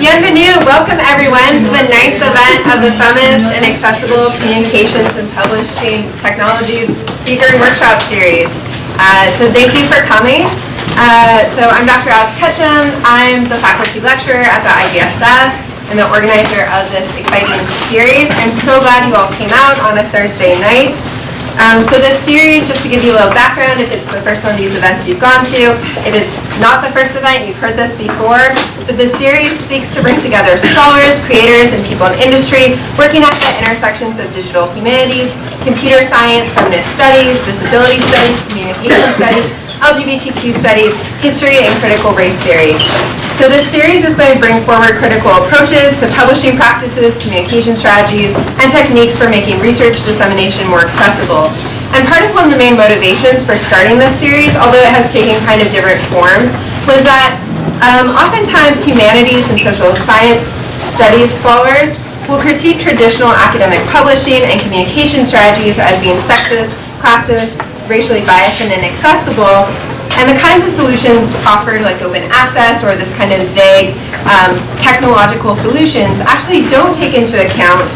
Bienvenue, welcome everyone to the 9th event of the Feminist and Accessible Communications and Publishing Technologies Speaker and Workshop Series. So thank you for coming. So I'm Dr. Alex Ketchum. I'm the faculty lecturer at the IGSF and the organizer of this exciting series. I'm so glad you all came out on a Thursday night. So this series, just to give you a little background, if it's the first one of these events you've gone to, if it's not the first event, you've heard this before, but this series seeks to bring together scholars, creators, and people in industry working at the intersections of digital humanities, computer science, feminist studies, disability studies, communication studies, LGBTQ studies, history, and critical race theory. So this series is going to bring forward critical approaches to publishing practices, communication strategies, and techniques for making research dissemination more accessible. And part of one of the main motivations for starting this series, although it has taken kind of different forms, was that oftentimes humanities and social science studies scholars will critique traditional academic publishing and communication strategies as being sexist, classist, racially biased, and inaccessible. And the kinds of solutions offered, like open access or this kind of vague technological solutions, actually don't take into account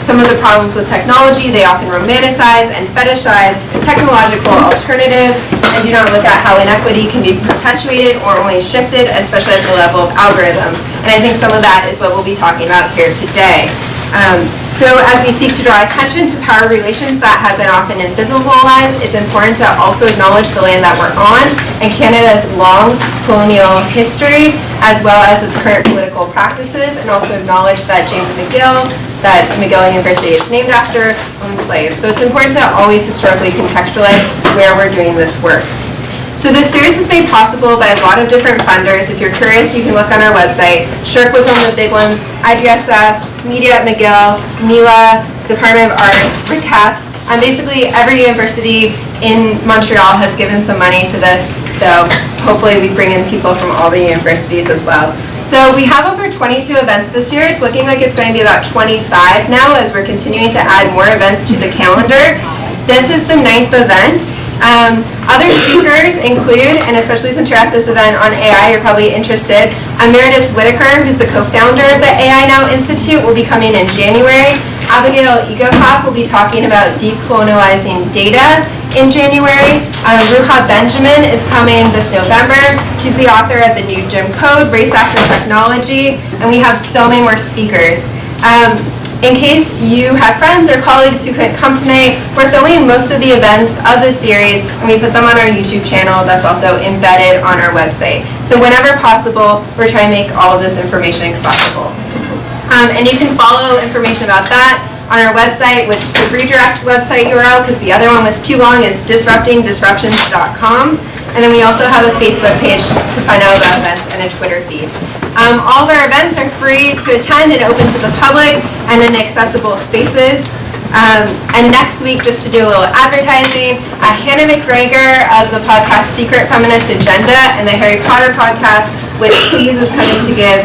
some of the problems with technology. They often romanticize and fetishize technological alternatives and do not look at how inequity can be perpetuated or only shifted, especially at the level of algorithms. And I think some of that is what we'll be talking about here today. So as we seek to draw attention to power relations that have been often invisibilized, it's important to also acknowledge the land that we're on and Canada's long colonial history, as well as its current political practices, and also acknowledge that that McGill University is named after, owned slaves. So it's important to always historically contextualize where we're doing this work. So this series is made possible by a lot of different funders. If you're curious, you can look on our website. SSHRC was one of the big ones, IGSF, Media at McGill, MILA, Department of Arts, RICAF, and basically every university in Montreal has given some money to this, so hopefully we bring in people from all the universities as well. So we have over 22 events this year. It's looking like it's going to be about 25 now as we're continuing to add more events to the calendar. This is the 9th event. Other speakers include, and especially since you're at this event on AI, you're probably interested, Meredith Whitaker, who's the co-founder of the AI Now Institute, will be coming in January. Abigail Egokok will be talking about decolonializing data in January. Ruha Benjamin is coming this November. She's the author of The New Jim Code, Race After Technology, and we have so many more speakers. In case you have friends or colleagues who couldn't come tonight, we're filming most of the events of this series and we put them on our YouTube channel that's also embedded on our website. So whenever possible, we're trying to make all of this information accessible. And you can follow information about that on our website, which the redirect website URL, because the other one was too long, is disruptingdisruptions.com. And then we also have a Facebook page to find out about events and a Twitter feed. All of our events are free to attend and open to the public and in accessible spaces. And next week, just to do a little advertising, Hannah McGregor of the podcast Secret Feminist Agenda and the Harry Potter podcast, which Please is coming to give.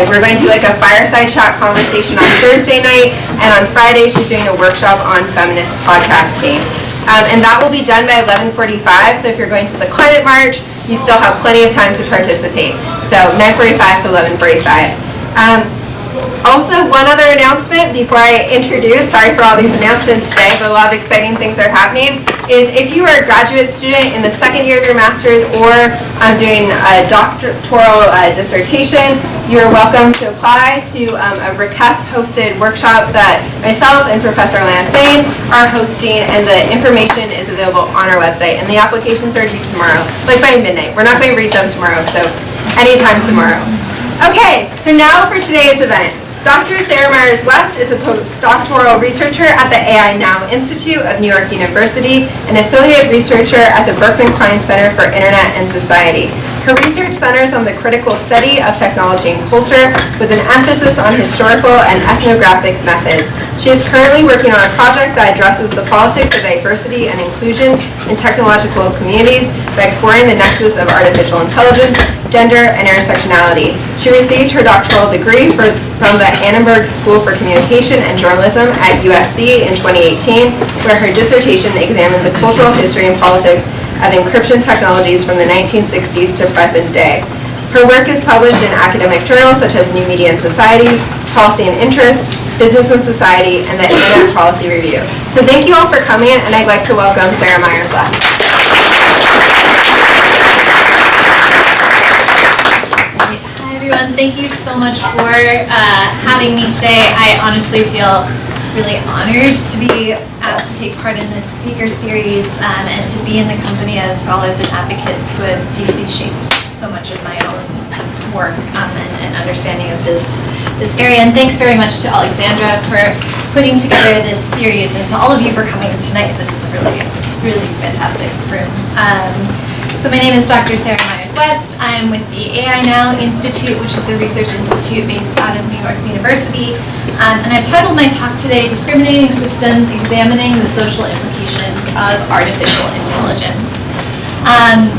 We're going to do like a fireside chat conversation on Thursday night, and on Friday she's doing a workshop on feminist podcasting. And that will be done by 11:45, so if you're going to the climate march, you still have plenty of time to participate. So 9:45 to 11:45. Also, one other announcement before I introduce, sorry for all these announcements today, but a lot of exciting things are happening, is if you are a graduate student in the second year of your master's or doing a doctoral dissertation, you're welcome to apply to a RICAF-hosted workshop that myself and Professor Lanthane are hosting, and the information is available on our website, and the applications are due tomorrow, like by midnight. We're not going to read them tomorrow, so anytime tomorrow. Okay, so now for today's event. Dr. Sarah Myers-West is a postdoctoral researcher at the AI Now Institute of New York University, an affiliate researcher at the Berkman Klein Center for Internet and Society. Her research centers on the critical study of technology and culture with an emphasis on historical and ethnographic methods. She is currently working on a project that addresses the politics of diversity and inclusion in technological communities by exploring the nexus of artificial intelligence, gender, and intersectionality. She received her doctoral degree from the Annenberg School for Communication and Journalism at USC in 2018, where her dissertation examined the cultural history and politics of encryption technologies from the 1960s to present day. Her work is published in academic journals such as New Media and Society, Policy and Interest, Business and Society, and the Internet Policy Review. So thank you all for coming, and I'd like to welcome Sarah Myers-West. Hi everyone, thank you so much for having me today. I honestly feel really honored to be asked to take part in this speaker series and to be in the company of scholars and advocates who have deeply shaped so much of my own work and understanding of this area. And thanks very much to Alexandra for putting together this series, and to all of you for coming tonight. This is a really fantastic room. So my name is Dr. Sarah Myers-West. I'm with the AI Now Institute, which is a research institute based out of New York University. And I've titled my talk today, Discriminating Systems, Examining the Social Implications of Artificial Intelligence. And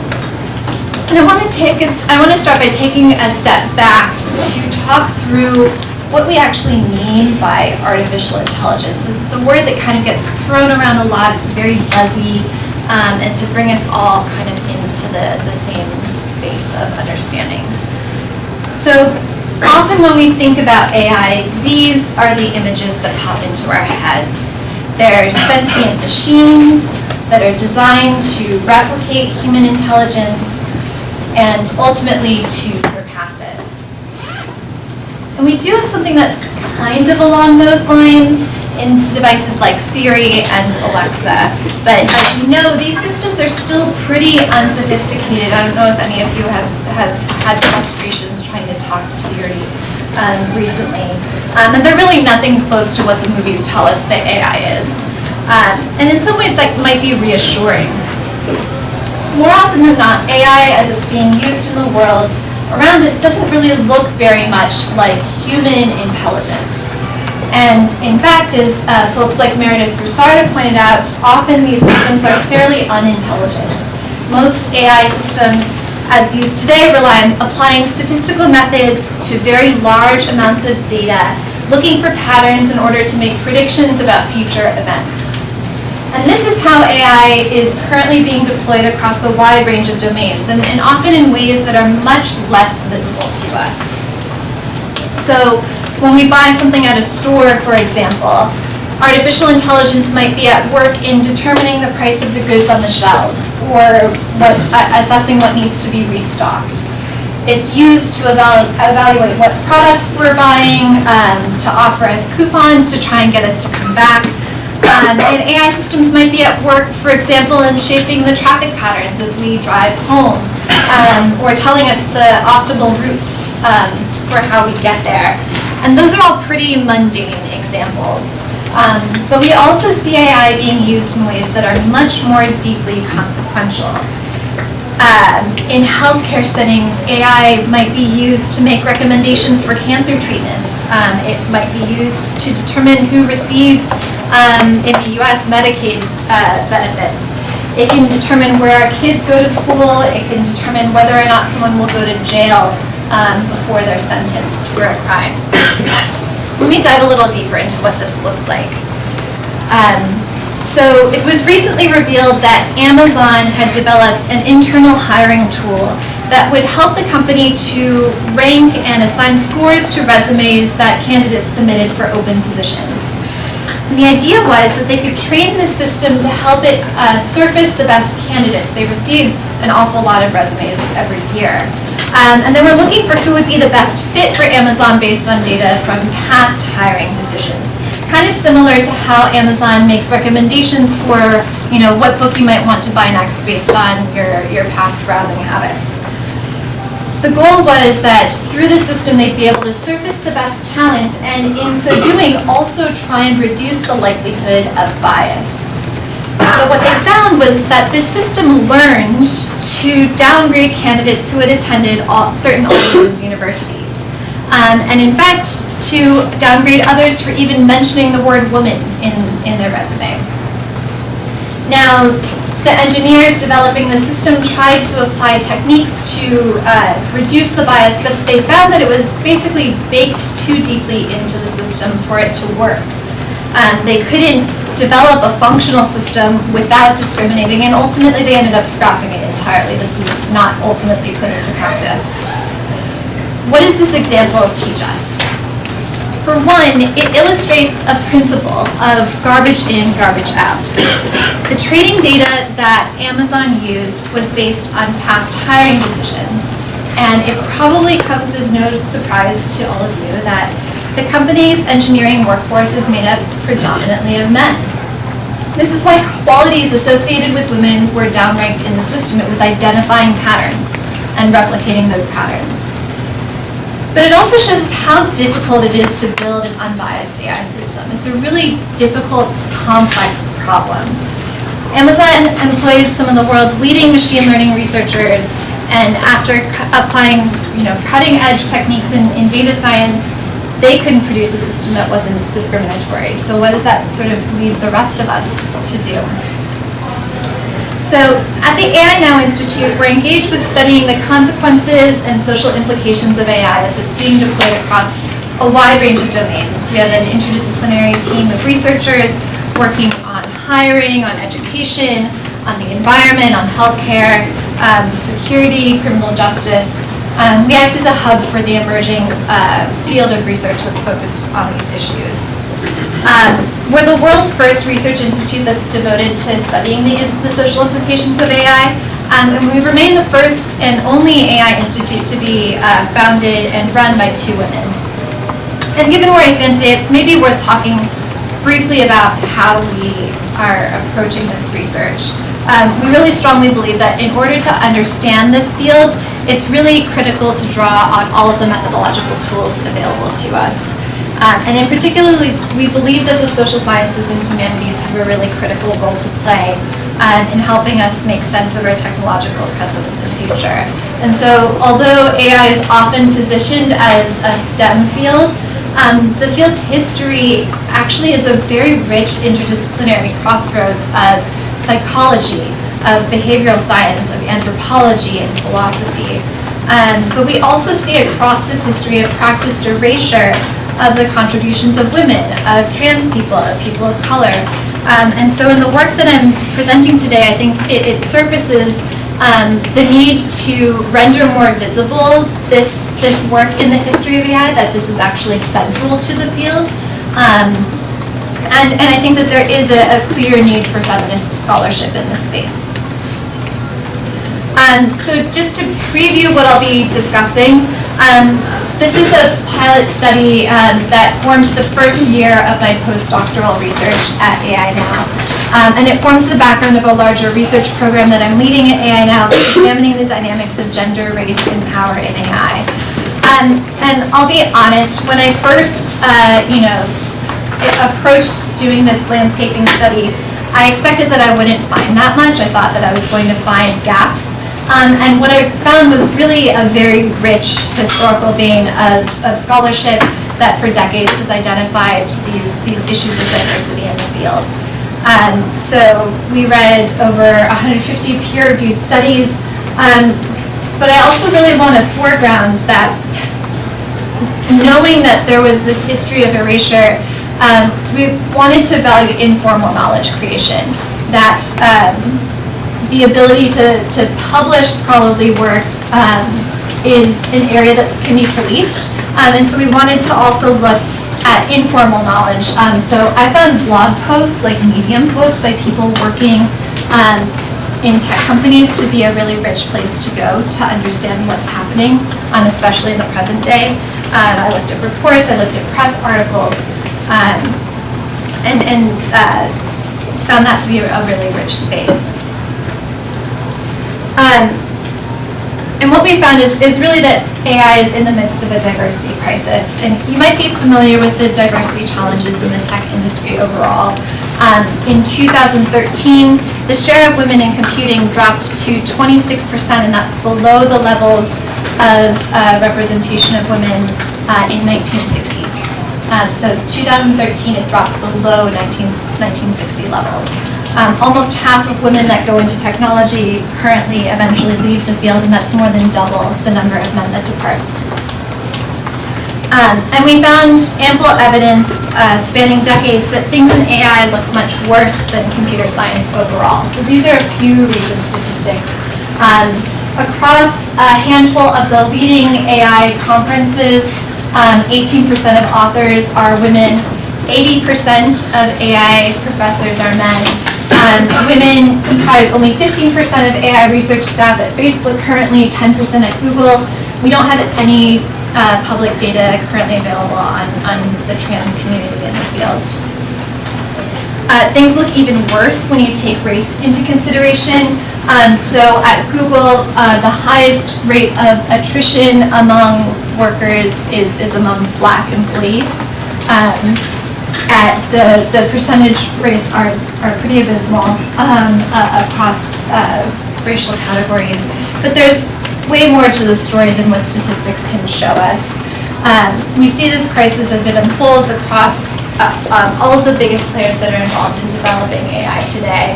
I want to start by taking a step back to talk through what we actually mean by artificial intelligence. It's a word that kind of gets thrown around a lot. It's very buzzy, and to bring us all kind of into the same space of understanding. So often when we think about AI, these are the images that pop into our heads. They're sentient machines that are designed to replicate human intelligence and ultimately to surpass it. And we do have something that's kind of along those lines in devices like Siri and Alexa. But as you know, these systems are still pretty unsophisticated. I don't know if any of you have had frustrations trying to talk to Siri recently. And they're really nothing close to what the movies tell us that AI is. And in some ways that might be reassuring. More often than not, AI as it's being used in the world around us doesn't really look very much like human intelligence. And in fact, as folks like Meredith Broussard have pointed out, often these systems are fairly unintelligent. Most AI systems, as used today, rely on applying statistical methods to very large amounts of data, looking for patterns in order to make predictions about future events. And this is how AI is currently being deployed across a wide range of domains, and often in ways that are much less visible to us. So when we buy something at a store, for example, artificial intelligence might be at work in determining the price of the goods on the shelves, or assessing what needs to be restocked. It's used to evaluate what products we're buying, to offer us coupons to try and get us to come back. And AI systems might be at work, for example, in shaping the traffic patterns as we drive home, or telling us the optimal route for how we get there. And those are all pretty mundane examples. But we also see AI being used in ways that are much more deeply consequential. In healthcare settings, AI might be used to make recommendations for cancer treatments. It might be used to determine who receives, in the US, Medicaid benefits. It can determine where our kids go to school. It can determine whether or not someone will go to jail before they're sentenced for a crime. Let me dive a little deeper into what this looks like. So it was recently revealed that Amazon had developed an internal hiring tool that would help the company to rank and assign scores to resumes that candidates submitted for open positions. And the idea was that they could train the system to help it surface the best candidates. They received an awful lot of resumes every year. And they were looking for who would be the best fit for Amazon based on data from past hiring decisions. Kind of similar to how Amazon makes recommendations for, what book you might want to buy next based on your past browsing habits. The goal was that through the system they'd be able to surface the best talent, and in so doing also try and reduce the likelihood of bias. But what they found was that this system learned to downgrade candidates who had attended certain all-women's universities. And in fact, to downgrade others for even mentioning the word woman in their resume. Now, the engineers developing the system tried to apply techniques to reduce the bias, but they found that it was basically baked too deeply into the system for it to work. They couldn't develop a functional system without discriminating, and ultimately they ended up scrapping it entirely. This was not ultimately put into practice. what does this example teach us? For one, it illustrates a principle of garbage in, garbage out. The training data that Amazon used was based on past hiring decisions, and it probably comes as no surprise to all of you that the company's engineering workforce is made up predominantly of men. This is why qualities associated with women were downranked in the system. It was identifying patterns and replicating those patterns. But it also shows us how difficult it is to build an unbiased AI system. It's a really difficult, complex problem. Amazon employs some of the world's leading machine learning researchers, and after applying cutting-edge techniques in data science, they couldn't produce a system that wasn't discriminatory. So what does that sort of leave the rest of us to do? So at the AI Now Institute, we're engaged with studying the consequences and social implications of AI as it's being deployed across a wide range of domains. We have an interdisciplinary team of researchers working on hiring, on education, on the environment, on healthcare, security, criminal justice. We act as a hub for the emerging field of research that's focused on these issues. We're the world's first research institute that's devoted to studying the social implications of AI, and we remain the first and only AI institute to be founded and run by 2 women. And given where I stand today, it's maybe worth talking briefly about how we are approaching this research. We really strongly believe that in order to understand this field, it's really critical to draw on all of the methodological tools available to us. And in particular, we believe that the social sciences and humanities have a really critical role to play in helping us make sense of our technological presence and future. And so, although AI is often positioned as a STEM field, the field's history actually is a very rich interdisciplinary crossroads of psychology, of behavioral science, of anthropology, and philosophy. But we also see across this history a practiced erasure of the contributions of women, of trans people, of people of color. And so in the work that I'm presenting today, I think it surfaces the need to render more visible this work in the history of AI, that this is actually central to the field. And I think that there is a clear need for feminist scholarship in this space. So just to preview what I'll be discussing, this is a pilot study that formed the first year of my postdoctoral research at AI Now. And it forms the background of a larger research program that I'm leading at AI Now, examining the dynamics of gender, race, and power in AI. And I'll be honest, when I first approached doing this landscaping study, I expected that I wouldn't find that much. I thought that I was going to find gaps. And what I found was really a very rich historical vein of scholarship that for decades has identified these issues of diversity in the field. So we read over 150 peer-reviewed studies, but I also really want to foreground that knowing that there was this history of erasure, we wanted to value informal knowledge creation, that the ability to publish scholarly work is an area that can be policed, and so we wanted to also look at informal knowledge. So I found blog posts, like Medium posts by people working in tech companies to be a really rich place to go to understand what's happening, especially in the present day. I looked at reports, I looked at press articles, and found that to be a really rich space. And what we found is really that AI is in the midst of a diversity crisis. And you might be familiar with the diversity challenges in the tech industry overall. In 2013, the share of women in computing dropped to 26%, and that's below the levels of representation of women in 1960. So 2013, it dropped below 1960 levels. Almost half of women that go into technology currently eventually leave the field, and that's more than double the number of men that depart. And we found ample evidence spanning decades that things in AI look much worse than computer science overall. So these are a few recent statistics. Across a handful of the leading AI conferences, 18% of authors are women, 80% of AI professors are men. Women comprise only 15% of AI research staff at Facebook currently, 10% at Google. We don't have any public data currently available on the trans community in the field. Things look even worse when you take race into consideration. So at Google, the highest rate of attrition among workers is among Black employees. The percentage rates are pretty abysmal across racial categories. But there's way more to the story than what statistics can show us. We see this crisis as it unfolds across all of the biggest players that are involved in developing AI today.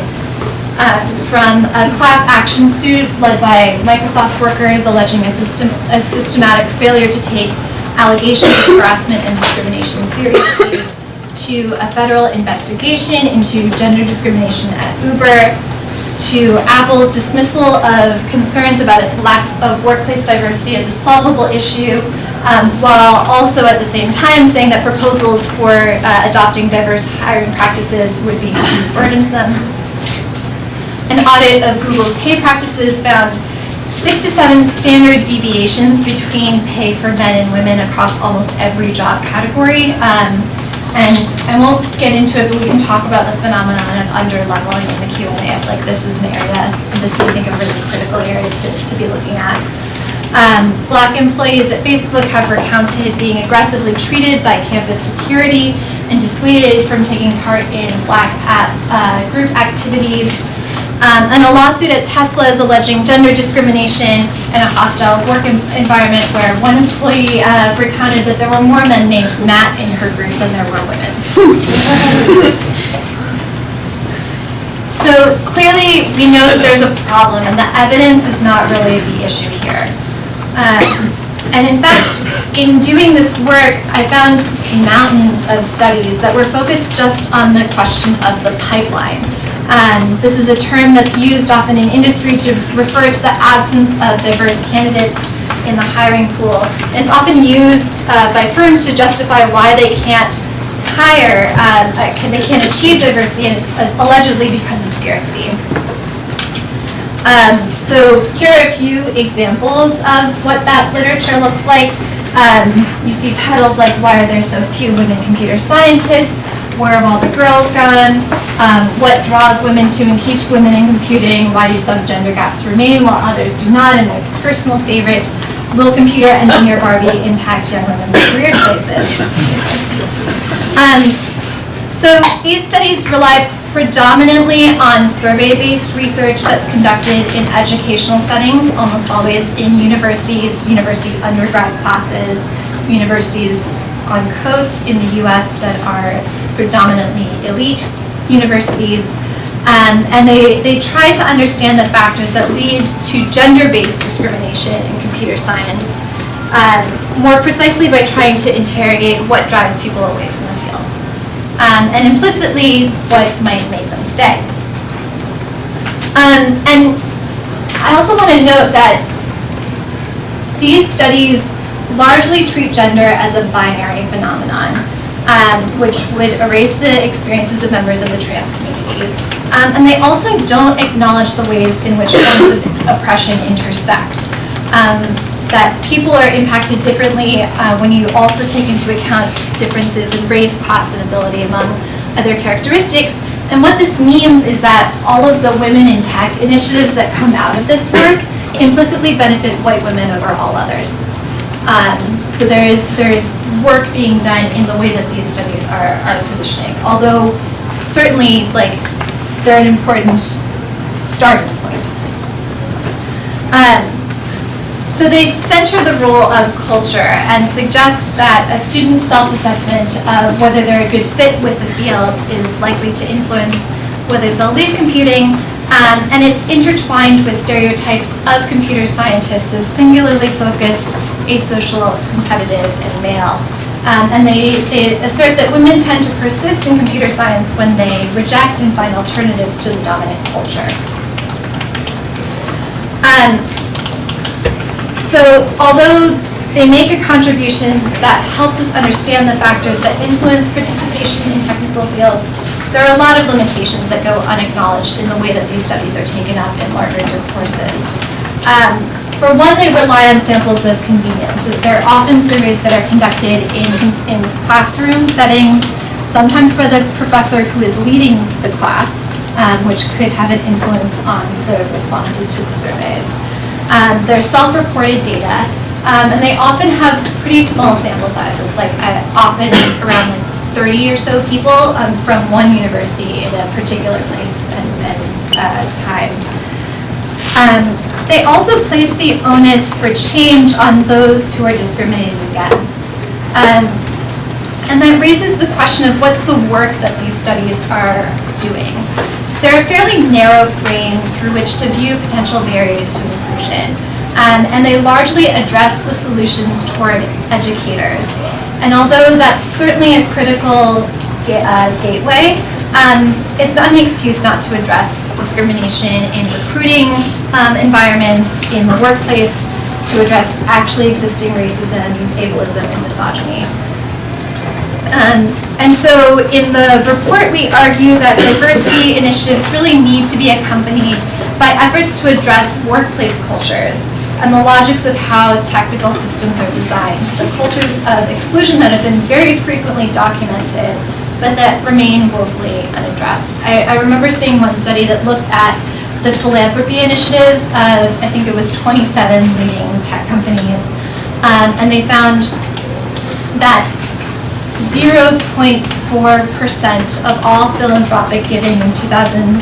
From a class action suit led by Microsoft workers alleging a systematic failure to take allegations of harassment and discrimination seriously, to a federal investigation into gender discrimination at Uber, to Apple's dismissal of concerns about its lack of workplace diversity as a solvable issue, while also at the same time saying that proposals for adopting diverse hiring practices would be too burdensome. An audit of Google's pay practices found 6 to 7 standard deviations between pay for men and women across almost every job category. And I won't get into it, but we can talk about the phenomenon of under-leveling in the Q&A. I feel like this is an area, this is, I think, a really critical area to be looking at. Black employees at Facebook have recounted being aggressively treated by campus security and dissuaded from taking part in Black group activities. And a lawsuit at Tesla is alleging gender discrimination and a hostile work environment where one employee recounted that there were more men named Matt in her group than there were women. So clearly we know that there's a problem and the evidence is not really the issue here. And in fact, in doing this work, I found mountains of studies that were focused just on the question of the pipeline. This is a term that's used often in industry to refer to the absence of diverse candidates in the hiring pool. And it's often used by firms to justify why they can't hire, they can't achieve diversity, and it's allegedly because of scarcity. So here are a few examples of what that literature looks like. You see titles like, "Why are there so few women computer scientists?" "Where have all the girls gone?" "What draws women to and keeps women in computing?" "Why do some gender gaps remain while others do not?" And my personal favorite, "Will computer engineer Barbie impact young women's career choices?" So these studies rely predominantly on survey-based research that's conducted in educational settings, almost always in universities, university undergrad classes, universities on coasts in the US that are predominantly elite universities, and they try to understand the factors that lead to gender-based discrimination in computer science, more precisely by trying to interrogate what drives people away from the field, and implicitly what might make them stay. And I also want to note that these studies largely treat gender as a binary phenomenon, which would erase the experiences of members of the trans community. And they also don't acknowledge the ways in which forms of oppression intersect. That people are impacted differently when you also take into account differences in race, class, and ability, among other characteristics. And what this means is that all of the women in tech initiatives that come out of this work implicitly benefit white women over all others. So there is work being done in the way that these studies are positioning, although certainly they're an important starting point. So they center the role of culture and suggest that a student's self-assessment of whether they're a good fit with the field is likely to influence whether they'll leave computing, and it's intertwined with stereotypes of computer scientists as singularly focused, asocial, competitive, and male. And they assert that women tend to persist in computer science when they reject and find alternatives to the dominant culture. So although they make a contribution that helps us understand the factors that influence participation in technical fields, there are a lot of limitations that go unacknowledged in the way that these studies are taken up in larger discourses. For one, they rely on samples of convenience. They're often surveys that are conducted in classroom settings, sometimes by the professor who is leading the class, which could have an influence on the responses to the surveys. They're self-reported data, and they often have pretty small sample sizes, like often around 30 or so people from one university in a particular place and time. They also place the onus for change on those who are discriminated against. And that raises the question of what's the work that these studies are doing. They're a fairly narrow frame through which to view potential barriers to inclusion. And they largely address the solutions toward educators. And although that's certainly a critical gateway, it's not an excuse not to address discrimination in recruiting environments, in the workplace, to address actually existing racism, ableism, and misogyny. And so in the report, we argue that diversity initiatives really need to be accompanied by efforts to address workplace cultures and the logics of how technical systems are designed, the cultures of exclusion that have been very frequently documented, but that remain woefully unaddressed. I remember seeing one study that looked at the philanthropy initiatives of, I think it was 27 leading tech companies, and they found that 0.4% of all philanthropic giving in 2017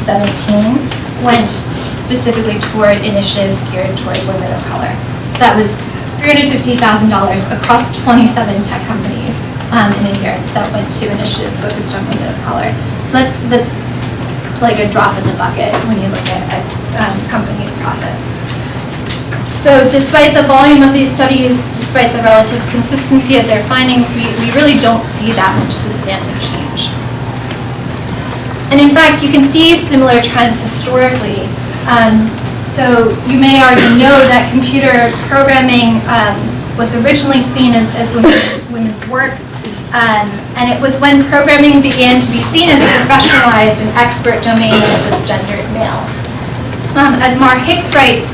went specifically toward initiatives geared toward women of color. So that was $350,000 across 27 tech companies in a year that went to initiatives focused on women of color. So that's like a drop in the bucket when you look at companies' profits. So despite the volume of these studies, despite the relative consistency of their findings, we really don't see that much substantive change. And in fact, you can see similar trends historically. So you may already know that computer programming was originally seen as women's work. And it was when programming began to be seen as a professionalized and expert domain that it was gendered male. As Mar Hicks writes,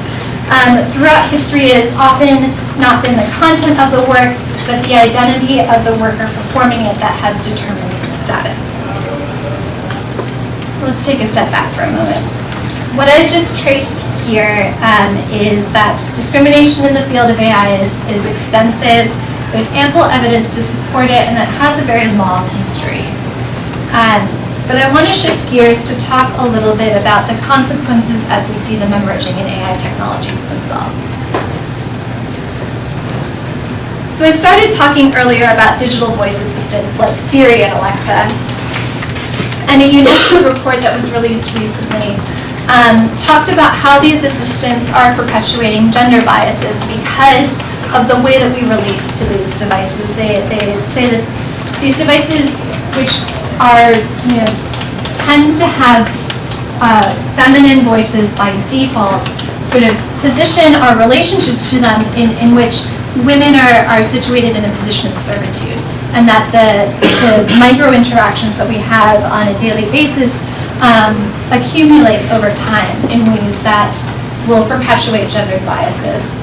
throughout history it has often not been the content of the work, but the identity of the worker performing it that has determined its status. Let's take a step back for a moment. What I've just traced here is that discrimination in the field of AI is extensive. There's ample evidence to support it, and that has a very long history. But I want to shift gears to talk a little bit about the consequences as we see them emerging in AI technologies themselves. So I started talking earlier about digital voice assistants like Siri and Alexa. And a UNESCO report that was released recently talked about how these assistants are perpetuating gender biases because of the way that we relate to these devices. They say that these devices, which are, tend to have feminine voices by default, sort of position our relationship to them in which women are situated in a position of servitude. And that the micro interactions that we have on a daily basis accumulate over time in ways that will perpetuate gendered biases.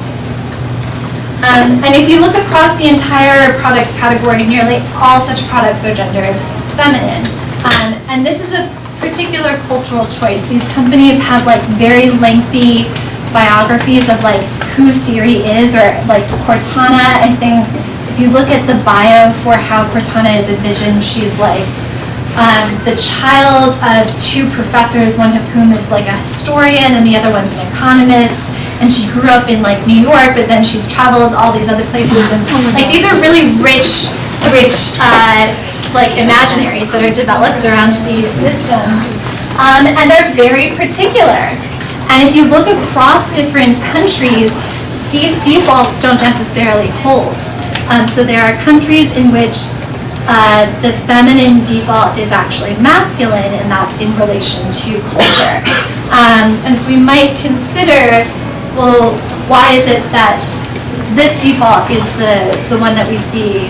And if you look across the entire product category, nearly all such products are gendered feminine. And this is a particular cultural choice. These companies have like very lengthy biographies of like who Siri is, or like Cortana, I think. If you look at the bio for how Cortana is envisioned, she's like the child of two professors, one of whom is like a historian and the other one's an economist. And she grew up in like New York, but then she's traveled all these other places. And like these are really rich like imaginaries that are developed around these systems. And they're very particular. And if you look across different countries, these defaults don't necessarily hold. So there are countries in which the feminine default is actually masculine, and that's in relation to culture. And so we might consider, well, why is it that this default is the one that we see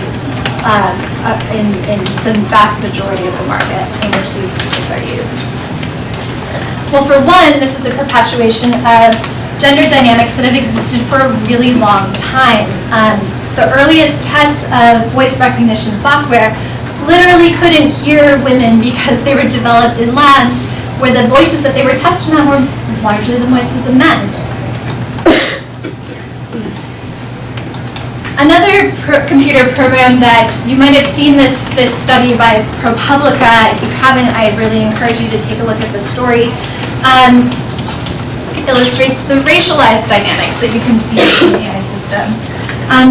in the vast majority of the markets in which these systems are used. Well, for one, this is a perpetuation of gender dynamics that have existed for a really long time. The earliest tests of voice recognition software literally couldn't hear women because they were developed in labs where the voices that they were tested on were largely the voices of men. Another computer program that you might have seen this study by ProPublica. If you haven't, I really encourage you to take a look at the story. Illustrates the racialized dynamics that you can see in AI systems.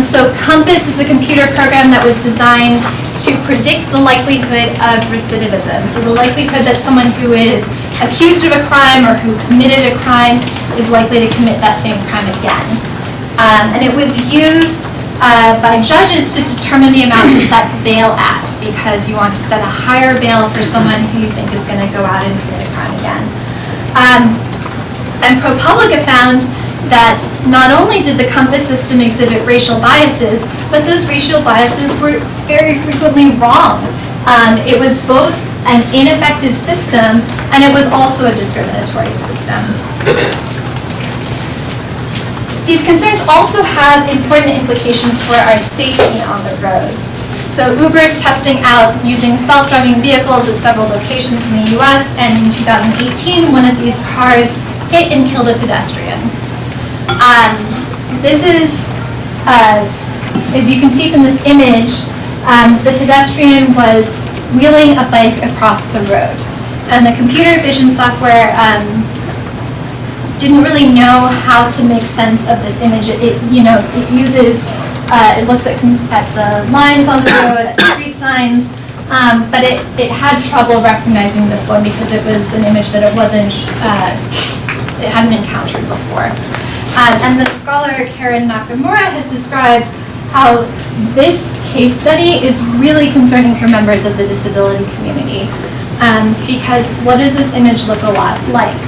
So Compass is a computer program that was designed to predict the likelihood of recidivism. So the likelihood that someone who is accused of a crime or who committed a crime is likely to commit that same crime again. And it was used by judges to determine the amount to set bail at, because you want to set a higher bail for someone who you think is going to go out and commit a crime again. And ProPublica found that not only did the Compass system exhibit racial biases, but those racial biases were very frequently wrong. It was both an ineffective system and it was also a discriminatory system. These concerns also have important implications for our safety on the roads. So Uber is testing out using self-driving vehicles at several locations in the US, and in 2018, one of these cars hit and killed a pedestrian. This is, as you can see from this image, the pedestrian was wheeling a bike across the road. And the computer vision software didn't really know how to make sense of this image. It uses, it looks at the lines on the road, at the street signs, but it had trouble recognizing this one because it was an image that it hadn't encountered before. And the scholar Karen Nakamura has described how this case study is really concerning for members of the disability community, because what does this image look a lot like?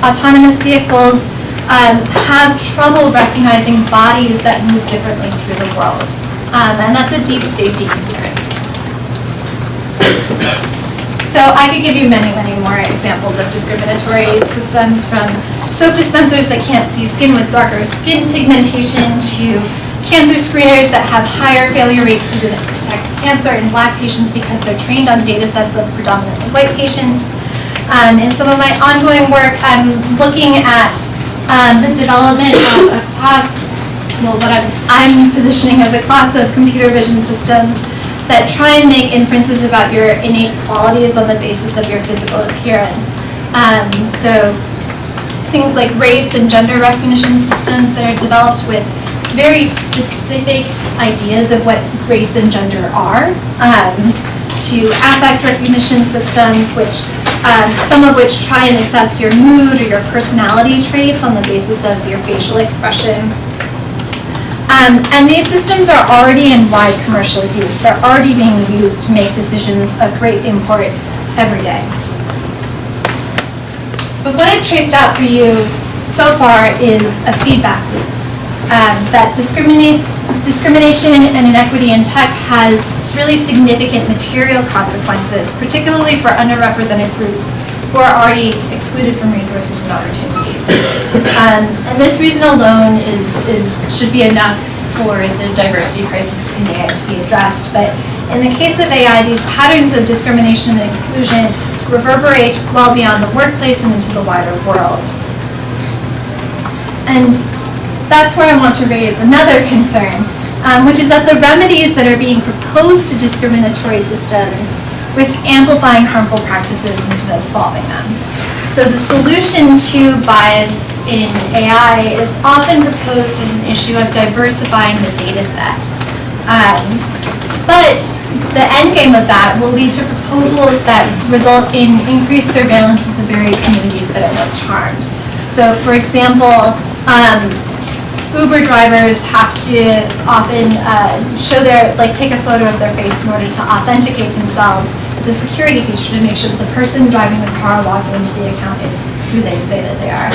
Autonomous vehicles have trouble recognizing bodies that move differently through the world, and that's a deep safety concern. So I could give you many, many more examples of discriminatory systems, from soap dispensers that can't see skin with darker skin pigmentation to cancer screeners that have higher failure rates to detect cancer in Black patients because they're trained on data sets of predominantly white patients. In some of my ongoing work, I'm looking at the development of a class, well, what I'm positioning as a class of computer vision systems that try and make inferences about your innate qualities on the basis of your physical appearance. So things like race and gender recognition systems that are developed with very specific ideas of what race and gender are, to affect recognition systems, which some of which try and assess your mood or your personality traits on the basis of your facial expression. And these systems are already in wide commercial use. They're already being used to make decisions of great import every day. But what I've traced out for you so far is a feedback loop. That discrimination and inequity in tech has really significant material consequences, particularly for underrepresented groups who are already excluded from resources and opportunities. And this reason alone should be enough for the diversity crisis in AI to be addressed. But in the case of AI, these patterns of discrimination and exclusion reverberate well beyond the workplace and into the wider world. And that's where I want to raise another concern, which is that the remedies that are being proposed to discriminatory systems risk amplifying harmful practices instead of solving them. So the solution to bias in AI is often proposed as an issue of diversifying the data set. But the end game of that will lead to proposals that result in increased surveillance of the very communities that are most harmed. So for example, Uber drivers have to often take a photo of their face in order to authenticate themselves. It's a security feature to make sure that the person driving the car logging into the account is who they say that they are.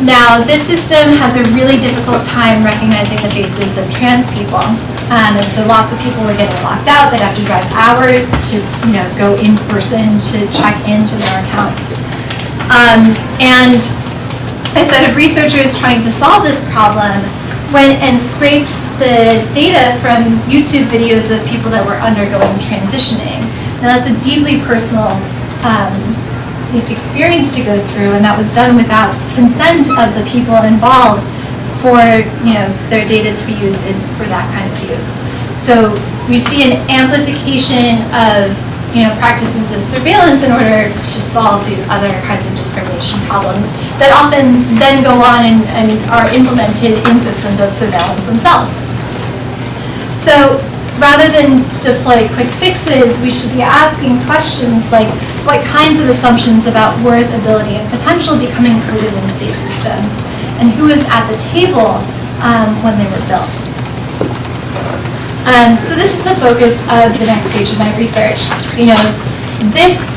Now, this system has a really difficult time recognizing the faces of trans people. And so lots of people were getting locked out. They'd have to drive hours to, go in person to check into their accounts. And a set of researchers trying to solve this problem went and scraped the data from YouTube videos of people that were undergoing transitioning. Now, that's a deeply personal experience to go through, and that was done without consent of the people involved for their data to be used for that kind of use. So we see an amplification of practices of surveillance in order to solve these other kinds of discrimination problems that often then go on and are implemented in systems of surveillance themselves. So rather than deploy quick fixes, we should be asking questions like, what kinds of assumptions about worth, ability, and potential become included into these systems? And who is at the table when they were built? So this is the focus of the next stage of my research. This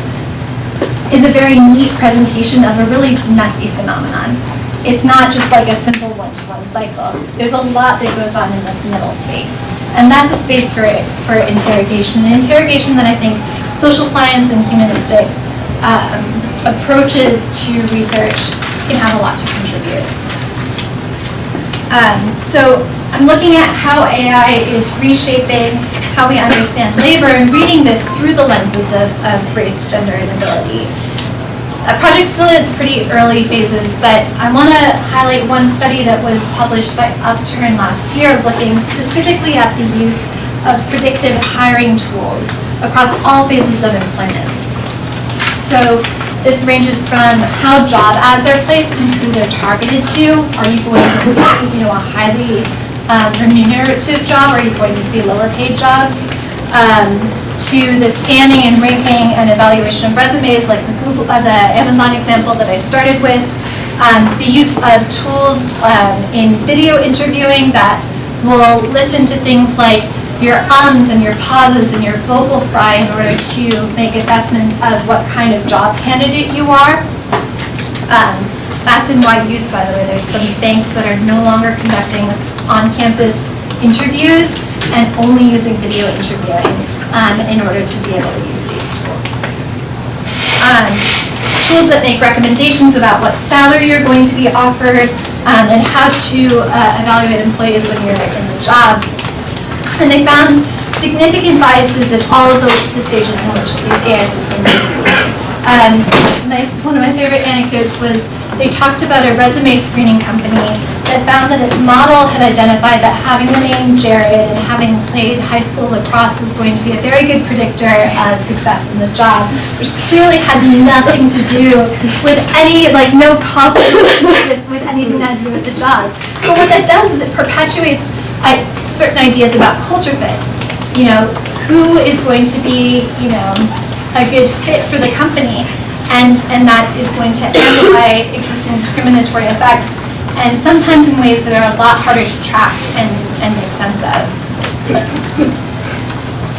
is a very neat presentation of a really messy phenomenon. It's not just like a simple one-to-one cycle. There's a lot that goes on in this middle space. And that's a space for interrogation. An interrogation that I think social science and humanistic approaches to research can have a lot to contribute. So I'm looking at how AI is reshaping how we understand labor and reading this through the lenses of race, gender, and ability. The project's still in its pretty early phases, but I want to highlight one study that was published by Upturn last year looking specifically at the use of predictive hiring tools across all phases of employment. So this ranges from how job ads are placed and who they're targeted to. Are you going to see a highly remunerative job? Are you going to see lower paid jobs? To the scanning and ranking and evaluation of resumes, like the Amazon example that I started with, the use of tools in video interviewing that will listen to things like your ums and your pauses and your vocal fry in order to make assessments of what kind of job candidate you are. That's in wide use, by the way. There's some banks that are no longer conducting on-campus interviews and only using video interviewing in order to be able to use these tools. Tools that make recommendations about what salary you're going to be offered and how to evaluate employees when you're in the job. And they found significant biases at all of the stages in which these AI systems are used. One of my favorite anecdotes was they talked about a resume screening company that found that its model had identified that having the name Jared and having played high school lacrosse was going to be a very good predictor of success in the job, which clearly had nothing to do with no positive with anything that had to do with the job. But what that does is it perpetuates certain ideas about culture fit. Who is going to be, a good fit for the company, and that is going to amplify existing discriminatory effects, and sometimes in ways that are a lot harder to track and make sense of.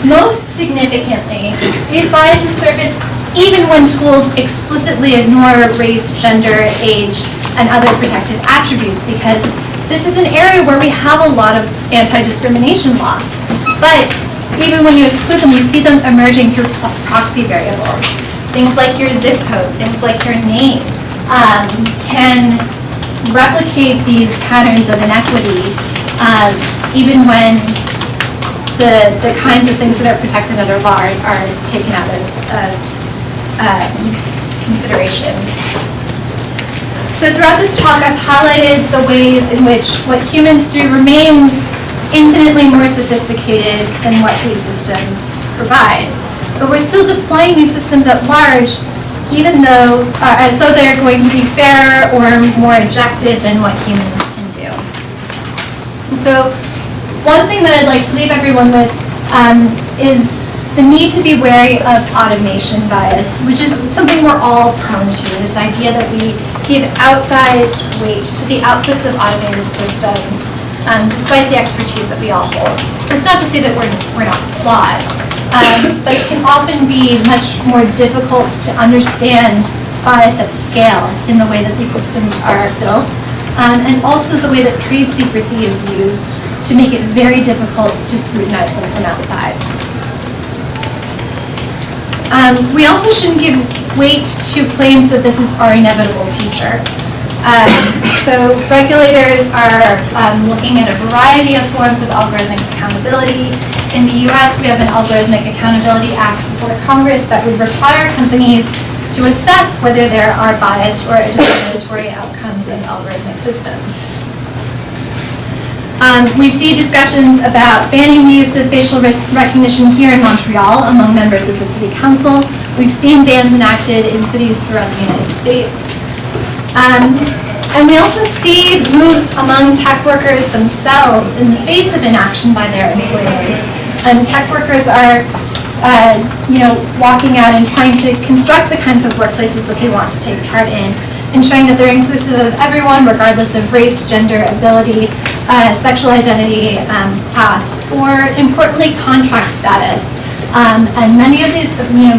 Most significantly, these biases surface even when tools explicitly ignore race, gender, age, and other protected attributes, because this is an area where we have a lot of anti-discrimination law. But even when you exclude them, you see them emerging through proxy variables. Things like your zip code, things like your name, can replicate these patterns of inequity, even when the kinds of things that are protected under law are taken out of consideration. So throughout this talk, I've highlighted the ways in which what humans do remains infinitely more sophisticated than what these systems provide. But we're still deploying these systems at large, even though, as though they're going to be fairer or more objective than what humans can do. And so, one thing that I'd like to leave everyone with is the need to be wary of automation bias, which is something we're all prone to, this idea that we give outsized weight to the outputs of automated systems, despite the expertise that we all hold. It's not to say that we're not flawed, but it can often be much more difficult to understand bias at scale in the way that these systems are built, and also the way that trade secrecy is used to make it very difficult to scrutinize them from outside. We also shouldn't give weight to claims that this is our inevitable future. So regulators are looking at a variety of forms of algorithmic accountability. In the US, we have an Algorithmic Accountability Act before Congress that would require companies to assess whether there are biased or discriminatory outcomes in algorithmic systems. We see discussions about banning the use of facial recognition here in Montreal among members of the City Council. We've seen bans enacted in cities throughout the United States. And we also see moves among tech workers themselves in the face of inaction by their employers. Tech workers are walking out and trying to construct the kinds of workplaces that they want to take part in, ensuring that they're inclusive of everyone, regardless of race, gender, ability, sexual identity, class, or importantly, contract status. And many of these,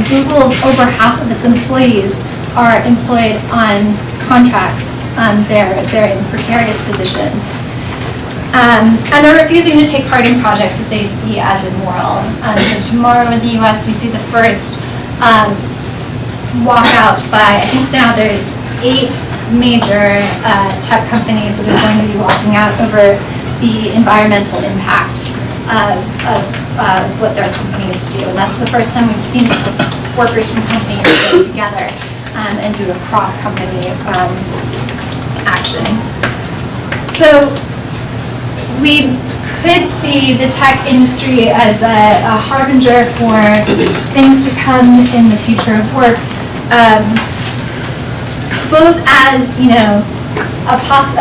Google, over half of its employees are employed on contracts. They're in precarious positions. And they're refusing to take part in projects that they see as immoral. So tomorrow in the US, we see the first walkout by, I think now there's 8 major tech companies that are going to be walking out over the environmental impact of what their companies do. And that's the first time we've seen workers from companies get together and do a cross-company action. So we could see the tech industry as a harbinger for things to come in the future of work, both as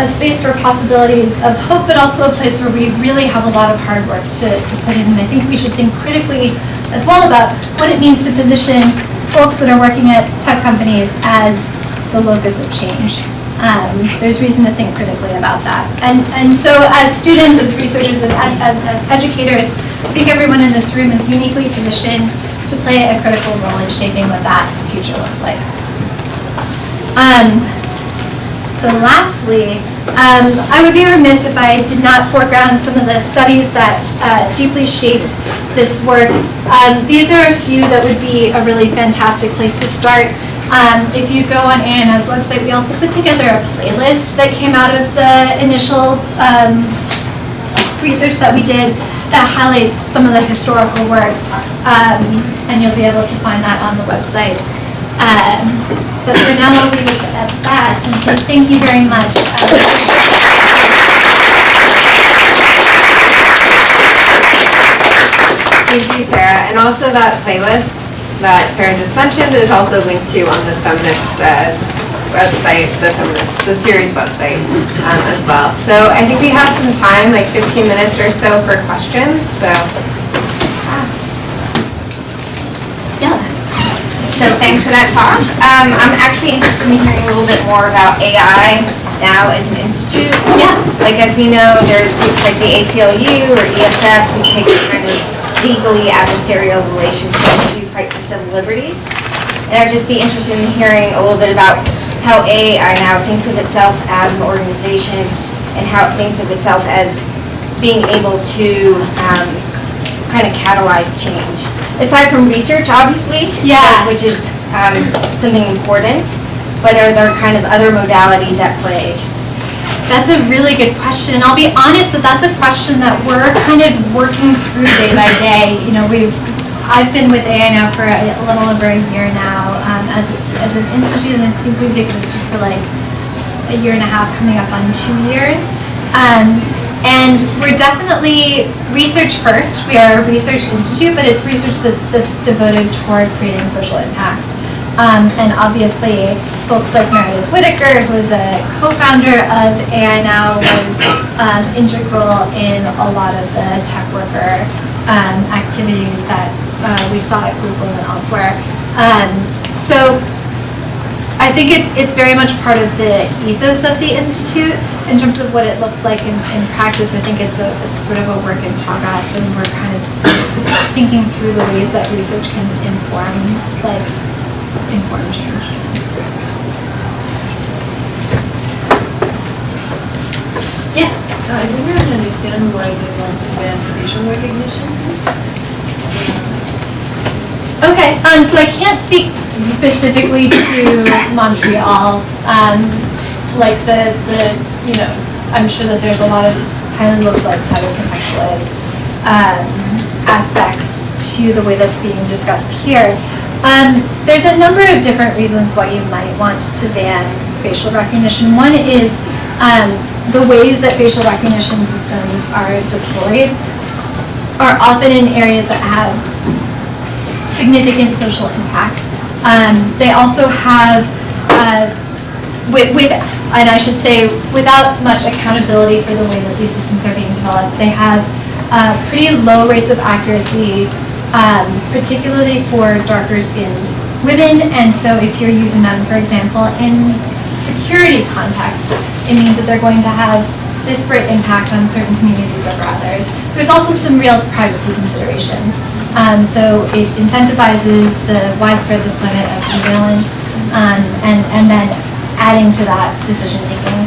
a space for possibilities of hope, but also a place where we really have a lot of hard work to put in. And I think we should think critically as well about what it means to position folks that are working at tech companies as the locus of change. There's reason to think critically about that. And so as students, as researchers, and as educators, I think everyone in this room is uniquely positioned to play a critical role in shaping what that future looks like. So lastly, I would be remiss if I did not foreground some of the studies that deeply shaped this work. These are a few that would be a really fantastic place to start. If you go on ANO's website, we also put together a playlist that came out of the initial research that we did that highlights some of the historical work, and you'll be able to find that on the website. But for now, I'll leave it at that and say thank you very much. Thank you, Sarah. And also that playlist that Sarah just mentioned is also linked to on the Feminist website, the series website as well. So I think we have some time, like 15 minutes or so for questions. So, Yeah. So thanks for that talk. I'm actually interested in hearing a little bit more about AI now as an institute. Yeah. Like as we know, there's groups like the ACLU or ESF who take a kind of legally adversarial relationship to fight for civil liberties. And I'd just be interested in hearing a little bit about how AI now thinks of itself as an organization and how it thinks of itself as being able to kind of catalyze change. Aside from research, obviously, Yeah. which is something important, but are there kind of other modalities at play? That's a really good question. And I'll be honest that that's a question that we're kind of working through day by day. I've been with AI now for a little over a year now as an institute, and I think we've existed for like a year and a half, coming up on 2 years. And we're definitely research first. We are a research institute, but it's research that's devoted toward creating social impact. And obviously, folks like Meredith Whitaker, who is a co-founder of AI Now, was integral in a lot of the tech worker activities that we saw at Google and elsewhere. So I think it's very much part of the ethos of the institute in terms of what it looks like in practice. I think it's sort of a work in progress, and we're kind of thinking through the ways that research can inform change. Yeah. I didn't really understand why they want to ban facial recognition. Okay, so I can't speak specifically to Montreal's, like I'm sure that there's a lot of highly localized, highly contextualized aspects to the way that's being discussed here. There's a number of different reasons why you might want to ban facial recognition. One is the ways that facial recognition systems are deployed are often in areas that have significant social impact. They also have, and I should say, without much accountability for the way that these systems are being developed, they have pretty low rates of accuracy, particularly for darker-skinned women. And so if you're using them, for example, in security contexts, it means that they're going to have disparate impact on certain communities over others. There's also some real privacy considerations. So it incentivizes the widespread deployment of surveillance, and then adding to that decision making.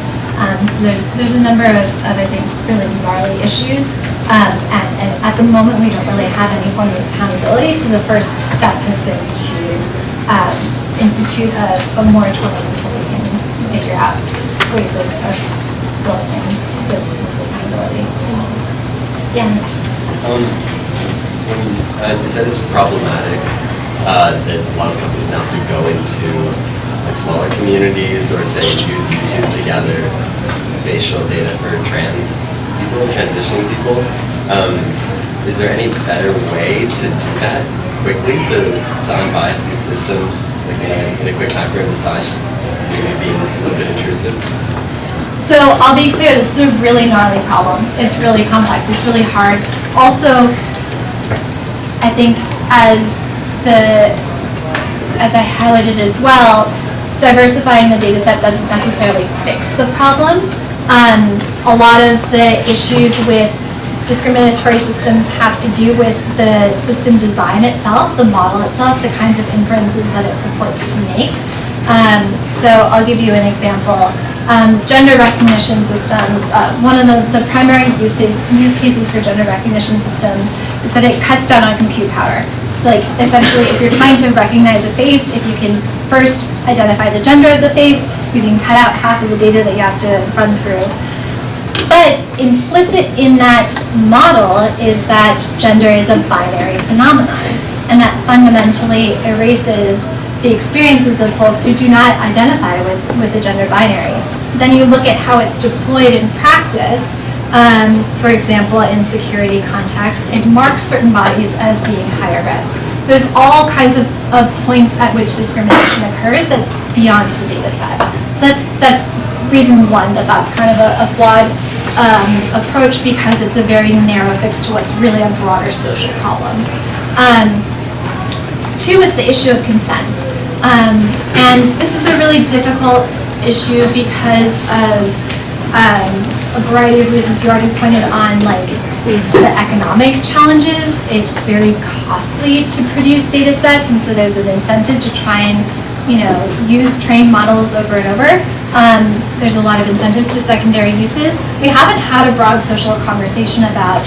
So there's a number of I think really gnarly issues, and at the moment we don't really have any form of accountability. So the first step has been to institute a moratorium until we can figure out ways of building the systems of accountability. Yeah. When you said it's problematic that a lot of companies now have to go into like smaller communities or say use YouTube to gather facial data for trans people, transitioning people, is there any better way to do that quickly to unbias these systems like in a quick time frame besides maybe being a little bit intrusive? So I'll be clear, this is a really gnarly problem. It's really complex, it's really hard. Also, I think as I highlighted as well, diversifying the data set doesn't necessarily fix the problem. A lot of the issues with discriminatory systems have to do with the system design itself, the model itself, the kinds of inferences that it purports to make. So I'll give you an example. Gender recognition systems, one of the primary use cases for gender recognition systems is that it cuts down on compute power. Like essentially if you're trying to recognize a face, if you can first identify the gender of the face, you can cut out half of the data that you have to run through. But implicit in that model is that gender is a binary phenomenon, and that fundamentally erases the experiences of folks who do not identify with the gender binary. Then you look at how it's deployed in practice. For example, in security contexts, it marks certain bodies as being higher risk. So there's all kinds of points at which discrimination occurs that's beyond the data set. So that's reason one, that's kind of a flawed approach because it's a very narrow fix to what's really a broader social problem. Two is the issue of consent. And this is a really difficult issue because of a variety of reasons. You already pointed on like the economic challenges. It's very costly to produce data sets, and so there's an incentive to try and use trained models over and over. There's a lot of incentives to secondary uses. We haven't had a broad social conversation about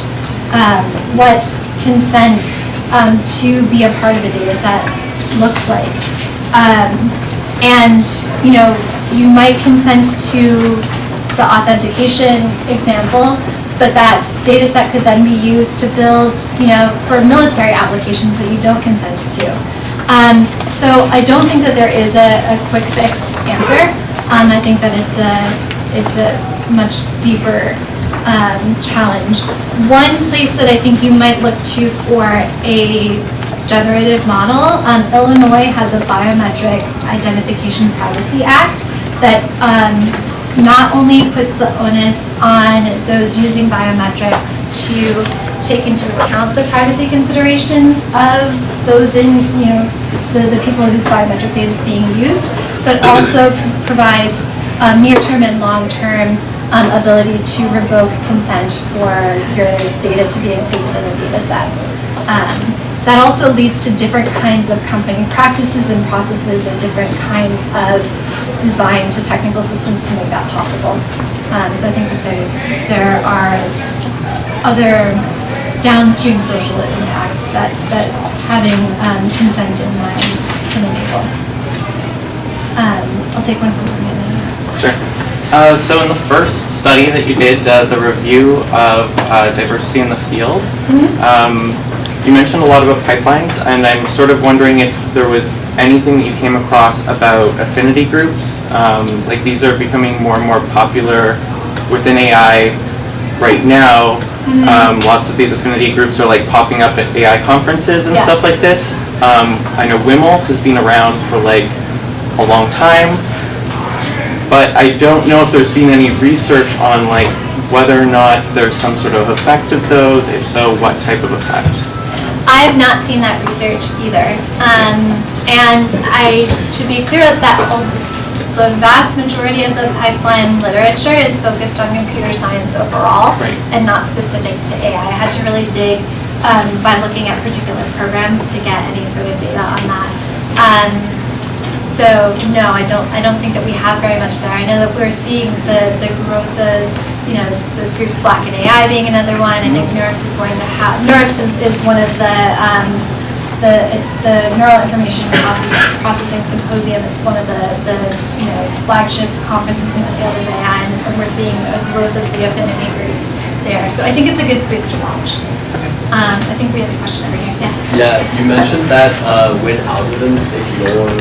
what consent to be a part of a data set looks like. And you might consent to the authentication example, but that data set could then be used to build, for military applications that you don't consent to. So I don't think that there is a quick fix answer. I think that it's a much deeper challenge. One place that I think you might look to for a generative model, Illinois has a Biometric Identification Privacy Act that not only puts the onus on those using biometrics to take into account the privacy considerations of those in, the people whose biometric data is being used, but also provides near-term and long-term ability to revoke consent for your data to be included in a data set. That also leads to different kinds of company practices and processes and different kinds of design to technical systems to make that possible. So I think that there are other downstream social impacts that having consent in mind can enable. I'll take one from Amanda. Sure. So in the first study that you did, the review of diversity in the field, you mentioned a lot about pipelines, and I'm sort of wondering if there was anything that you came across about affinity groups. Like these are becoming more and more popular within AI right now. Lots of these affinity groups are like popping up at AI conferences and stuff like this. I know WIML has been around for like a long time, but I don't know if there's been any research on like whether or not there's some sort of effect of those. If so, what type of effect? I have not seen that research either. And to be clear, that the vast majority of the pipeline literature is focused on computer science overall, and not specific to AI. I had to really dig by looking at particular programs to get any sort of data on that. So no, I don't think that we have very much there. I know that we're seeing the growth of, those groups, Black in AI being another one. I think NeurIPS is going to have, NeurIPS is one of it's the Neural Information Processing Symposium. It's one of the flagship conferences in the field of AI, and we're seeing a growth of the affinity groups there. So I think it's a good space to watch. I think we have a question over here. Yeah, you mentioned that when algorithms ignore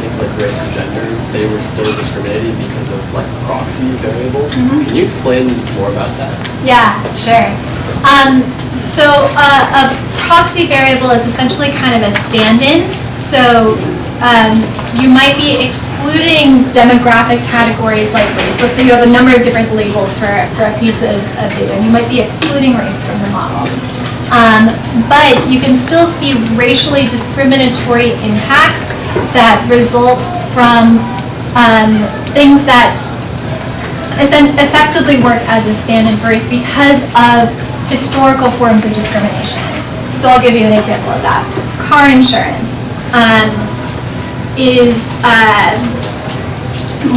things like race and gender, they were still discriminating because of like proxy variables. Can you explain more about that? Yeah, sure. So a proxy variable is essentially kind of a stand-in. So you might be excluding demographic categories like race. Let's say you have a number of different labels for a piece of data, and you might be excluding race from the model. But you can still see racially discriminatory impacts that result from things that effectively work as a stand-in for race because of historical forms of discrimination. So I'll give you an example of that. Car insurance is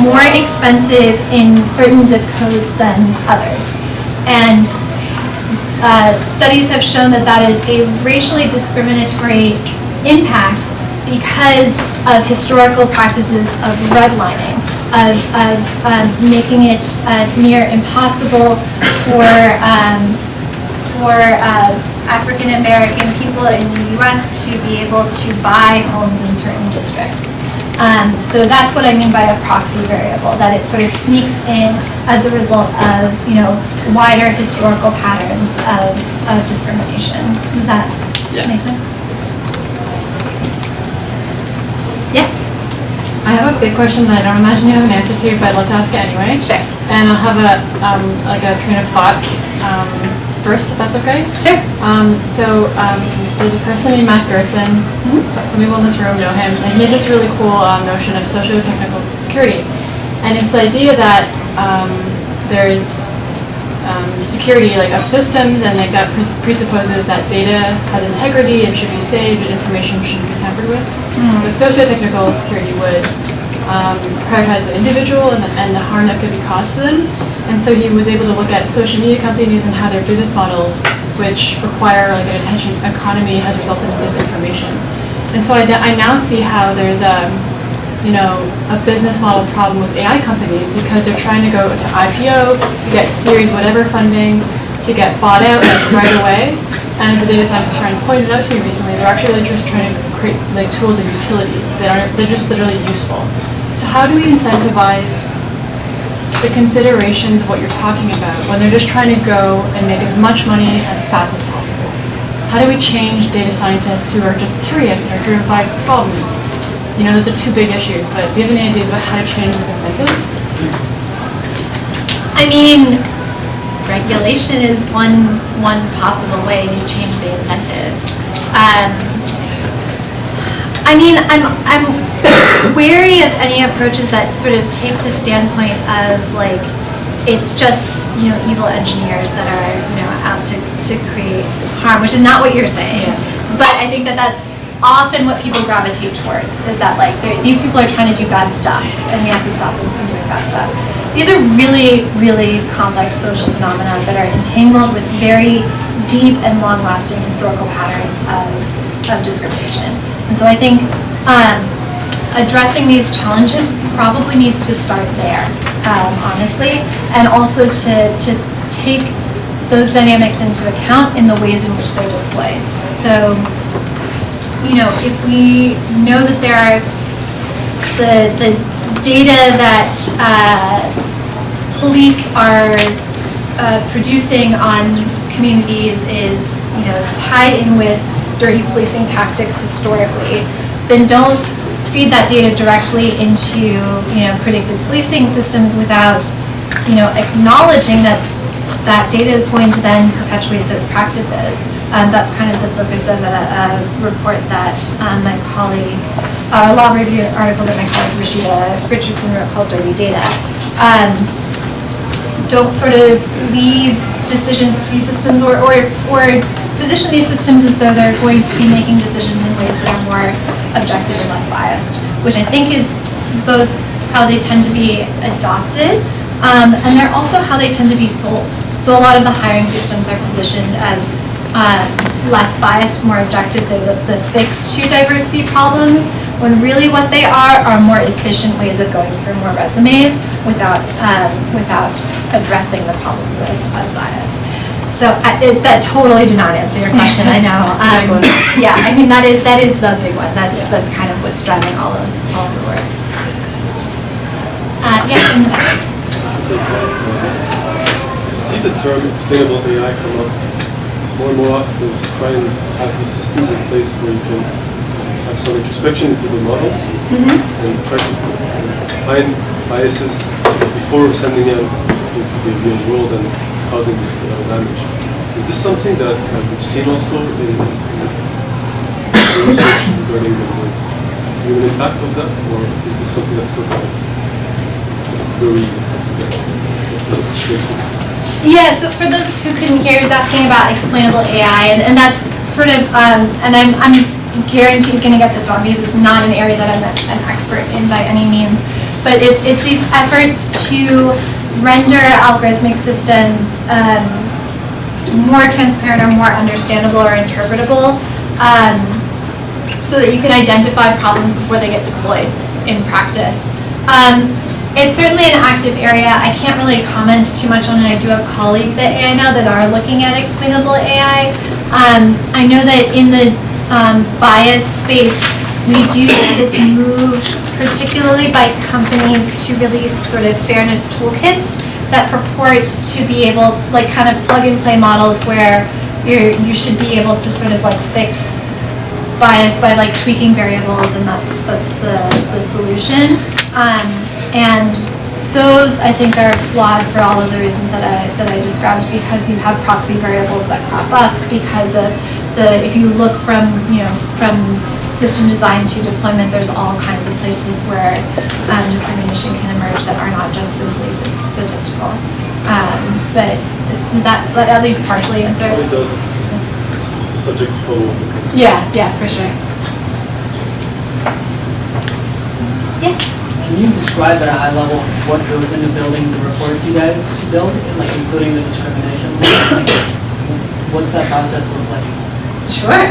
more expensive in certain zip codes than others. And studies have shown that that is a racially discriminatory impact because of historical practices of redlining, of making it near impossible for African American people in the U.S. to be able to buy homes in certain districts. So that's what I mean by a proxy variable, that it sort of sneaks in as a result of wider historical patterns of discrimination. Does that make sense? Yeah. I have a big question that I don't imagine you have an answer to, but I'd love to ask it anyway. Sure. And I'll have a train of thought first, if that's okay. Sure. There's a person named Matt Gertson. Some people in this room know him, and he has this really cool notion of socio-technical security. And it's the idea that there's security of systems, and that presupposes that data has integrity and should be saved and information shouldn't be tampered with. But socio-technical security would prioritize the individual and the harm that could be caused to them. And so he was able to look at social media companies and how their business models, which require an attention economy, has resulted in disinformation. And so I now see how there's a business model problem with AI companies because they're trying to go to IPO, to get Series whatever funding, to get bought out right away. And as a data scientist trying to point it out to me recently, they're actually really just trying to create tools of utility that they're just literally useful. So how do we incentivize the considerations of what you're talking about when they're just trying to go and make as much money as fast as possible? How do we change data scientists who are just curious and are driven by problems? Those are two big issues, but do you have any ideas about how to change those incentives? I mean, regulation is one possible way to change the incentives. I'm wary of any approaches that sort of take the standpoint of it's just evil engineers that are out to create harm, which is not what you're saying. But I think that that's often what people gravitate towards, is that these people are trying to do bad stuff and we have to stop them from doing bad stuff. these are really, really complex social phenomena that are entangled with very deep and long-lasting historical patterns of discrimination. And so I think addressing these challenges probably needs to start there, honestly, and also to take those dynamics into account in the ways in which they're deployed. So, you know, if we know that there are the data that police are producing on communities is, you know, tied in with dirty policing tactics historically, then don't feed that data directly into, you know, predictive policing systems without, you know, acknowledging that that data is going to then perpetuate those practices. That's kind of the focus of a report that my colleague, a law review article that my colleague Rashida Richardson wrote called Dirty Data. Don't sort of leave decisions to these systems or position these systems as though they're going to be making decisions in ways that are more objective and less biased, which I think is both how they tend to be adopted, and they're also how they tend to be sold. So a lot of the hiring systems are positioned as less biased, more objective, the fix to diversity problems, when really what they are more efficient ways of going through more resumes without addressing the problems of bias. So that totally did not answer your question, I know. Yeah, I mean that is the big one. That's kind of what's driving all of the work. Yeah. In the back. I see the term explainable AI come up more and more often to try and have these systems in place where you can have some introspection into the models and try to find biases before sending them into the real world and causing this damage. Is this something that we've seen also in the research regarding the human impact of that, or is this something that's still very Yeah, so for those who couldn't hear, he was asking about explainable AI, and that's sort of, and I'm guaranteed going to get this wrong because it's not an area that I'm an expert in by any means, but it's these efforts to render algorithmic systems more transparent or more understandable or interpretable, so that you can identify problems before they get deployed in practice. It's certainly an active area. I can't really comment too much on it. I do have colleagues at AI now that are looking at explainable AI. I know that in the bias space, we do see this move, particularly by companies, to release sort of fairness toolkits that purport to be able to, like, kind of plug and play models where you should be able to sort of like fix bias by like tweaking variables, and that's the solution. And those, I think, are flawed for all of the reasons that I described, because you have proxy variables that crop up because of if you look from system design to deployment, there's all kinds of places where discrimination can emerge that are not just simply statistical. But does that at least partially answer? It does. It's a subject to follow up. Yeah, for sure. Yeah. Can you describe at a high level what goes into building the reports you guys build, like including the discrimination? Like, what's that process look like? Sure.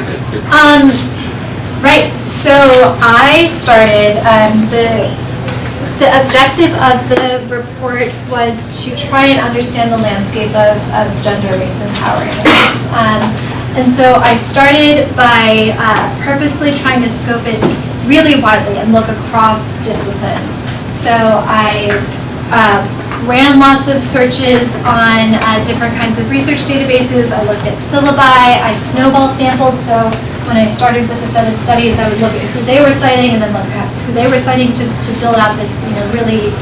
Right. So I started, the objective of the report was to try and understand the landscape of gender, race, and power. And so I started by purposely trying to scope it really widely and look across disciplines. So I ran lots of searches on different kinds of research databases. I looked at syllabi. I snowball sampled. So when I started with a set of studies, I would look at who they were citing and then look at who they were citing to build out this, you know, really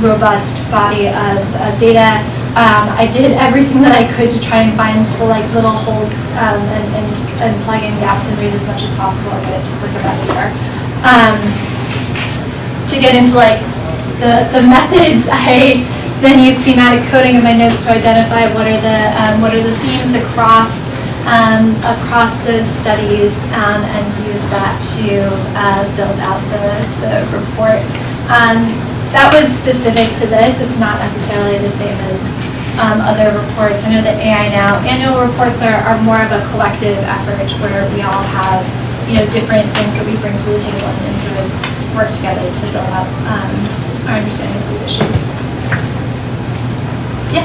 robust body of data. I did everything that I could to try and find the like little holes and plug in gaps and read as much as possible and get it to click about here. To get into like the methods, I then use thematic coding in my notes to identify what are the themes across those studies, and use that to build out the report. that was specific to this. It's not necessarily the same as other reports. I know that AI Now annual reports are more of a collective effort where we all have, different things that we bring to the table and sort of work together to build up our understanding of these issues. Yeah.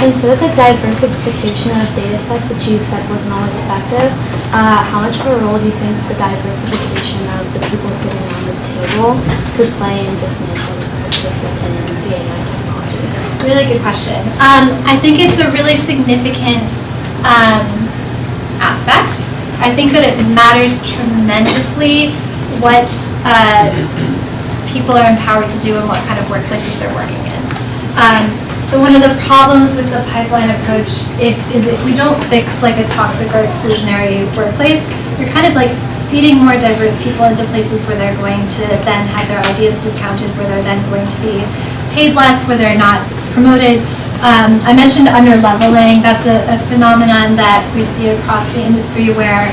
Instead of the diversification of data sets, which you said wasn't always effective, how much of a role do you think the diversification of the people sitting around the table could play in dismantling prejudices in the AI technologies? Really good question. I think it's a really significant aspect. I think that it matters tremendously what people are empowered to do and what kind of workplaces they're working in. So one of the problems with the pipeline approach is if we don't fix like a toxic or exclusionary workplace, you're kind of like feeding more diverse people into places where they're going to then have their ideas discounted, where they're then going to be paid less, where they're not promoted. I mentioned under-leveling. That's a phenomenon that we see across the industry where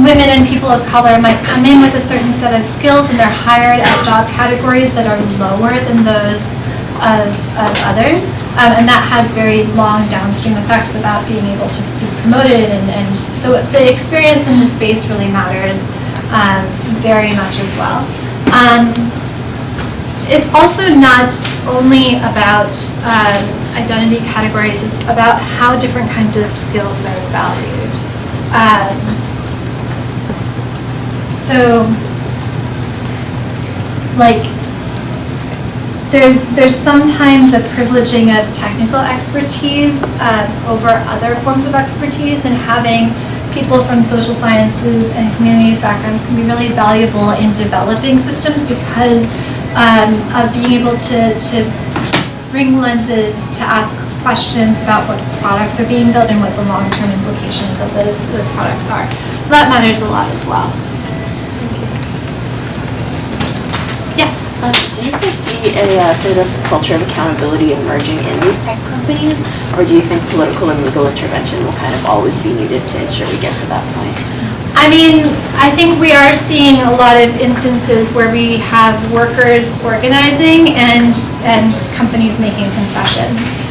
women and people of color might come in with a certain set of skills and they're hired at job categories that are lower than those of others, and that has very long downstream effects about being able to be promoted, and so the experience in the space really matters very much as well. It's also not only about identity categories, it's about how different kinds of skills are valued. So, like, there's sometimes a privileging of technical expertise over other forms of expertise, and having people from social sciences and humanities backgrounds can be really valuable in developing systems because of being able to bring lenses to ask questions about what products are being built and what the long-term implications of those products are. So that matters a lot as well. Do you foresee a sort of culture of accountability emerging in these tech companies, or do you think political and legal intervention will kind of always be needed to ensure we get to that point? I mean, I think we are seeing a lot of instances where we have workers organizing and companies making concessions.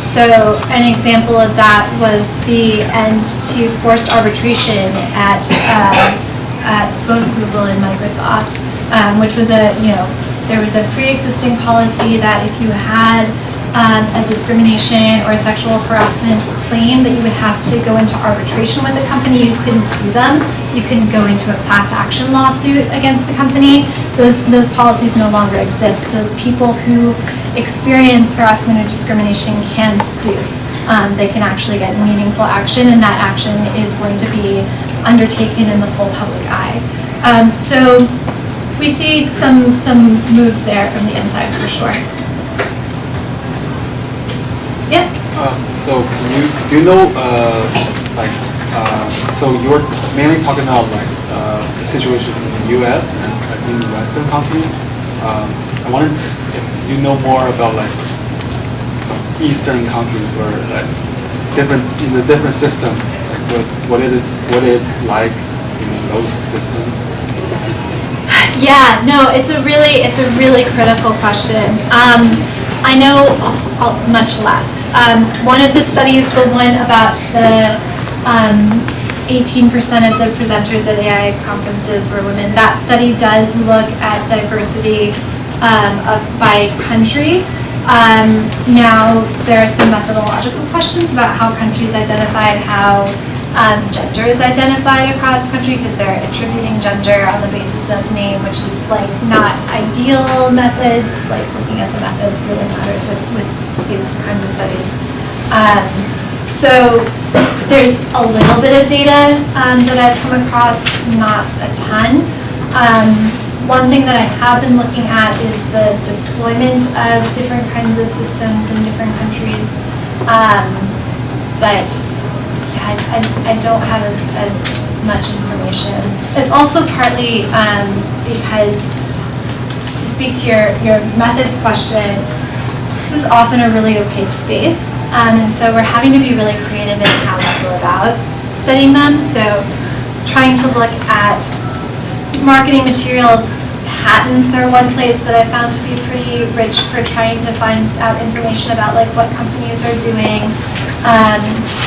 So an example of that was the end to forced arbitration at both Google and Microsoft. Which was there was a pre-existing policy that if you had a discrimination or a sexual harassment claim that you would have to go into arbitration with the company. You couldn't sue them. You couldn't go into a class action lawsuit against the company. Those policies no longer exist. So people who experience harassment or discrimination can sue. They can actually get meaningful action, and that action is going to be undertaken in the full public eye. So we see some moves there from the inside for sure. Yeah. So do you know, so you're mainly talking about the situation in the U.S. and in Western countries. I wondered if you know more about some Eastern countries where in the different systems, what it's like in those systems. Yeah, no, it's a really critical question. I know much less. One of the studies, the one about the 18% of the presenters at AI conferences were women, that study does look at diversity by country. Now, there are some methodological questions about how countries identified, how gender is identified across country, because they're attributing gender on the basis of name, which is not ideal methods. Looking at the methods really matters with these kinds of studies. So there's a little bit of data that I've come across, not a ton. One thing that I have been looking at is the deployment of different kinds of systems in different countries, but I don't have as much information. It's also partly because, to speak to your methods question, this is often a really opaque space, and so we're having to be really creative in how we go about studying them. So trying to look at marketing materials, patents are one place that I found to be pretty rich for trying to find out information about like what companies are doing.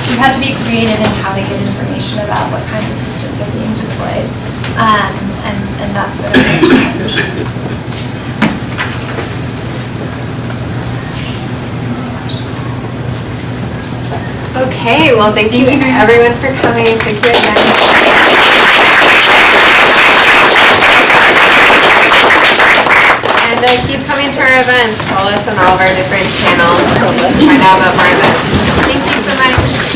You have to be creative in how to get information about what kinds of systems are being deployed, and that's what I think. Okay, well, thank you everyone for coming. Thank you again. And keep coming to our events. Follow us on all of our different channels. Find out about more events. Thank you so much.